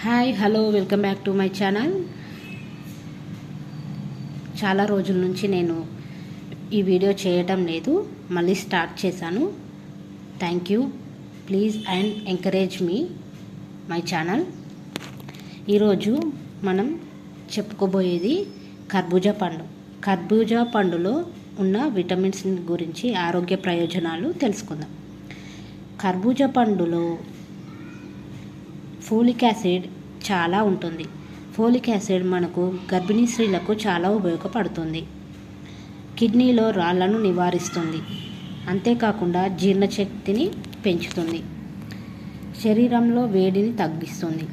Hi hello welcome back to my channel. చాలా రోజుల నుంచి నేను ఈ వీడియో చేయటం లేదు, మళ్ళీ స్టార్ట్ చేశాను. Thank you. Please and encourage me my channel. ఈరోజు మనం చెప్పుకోబోయేది కర్బూజా పండు. కర్బూజా పండులో ఉన్న విటమిన్స్ గురించి, ఆరోగ్య ప్రయోజనాలు తెలుసుకుందాం. కర్బూజా పండులో ఫోలిక్ యాసిడ్ చాలా ఉంటుంది. ఫోలిక్ యాసిడ్ మనకు గర్భిణీ స్త్రీలకు చాలా ఉపయోగపడుతుంది. కిడ్నీలో రాళ్లను నివారిస్తుంది. అంతేకాకుండా జీర్ణశక్తిని పెంచుతుంది. శరీరంలో వేడిని తగ్గిస్తుంది.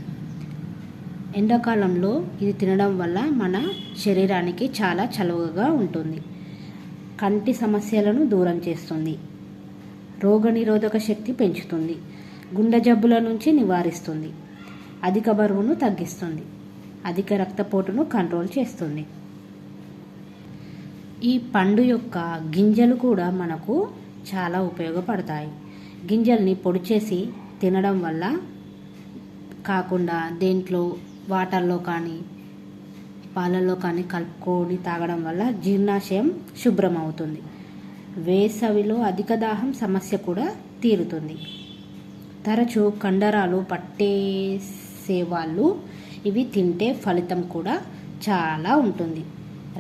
ఎండాకాలంలో ఇది తినడం వల్ల మన శరీరానికి చాలా చలువగా ఉంటుంది. కంటి సమస్యలను దూరం చేస్తుంది. రోగనిరోధక శక్తి పెంచుతుంది. గుండె జబ్బుల నుంచి నివారిస్తుంది. అధిక బరువును తగ్గిస్తుంది. అధిక రక్తపోటును కంట్రోల్ చేస్తుంది. ఈ పండు యొక్క గింజలు కూడా మనకు చాలా ఉపయోగపడతాయి. గింజల్ని పొడి చేసి తినడం వల్ల కాకుండా దేంట్లో వాటర్లో కానీ పాలల్లో కానీ కలుపుకొని తాగడం వల్ల జీర్ణాశయం శుభ్రం అవుతుంది. వేసవిలో అధిక దాహం సమస్య కూడా తీరుతుంది. తరచూ కండరాలు పట్టేసేవాళ్ళు ఇవి తింటే ఫలితం కూడా చాలా ఉంటుంది.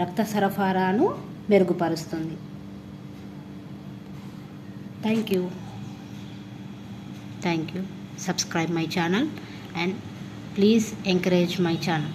రక్త సరఫరాను మెరుగుపరుస్తుంది. Thank you. Subscribe my channel and please encourage my channel.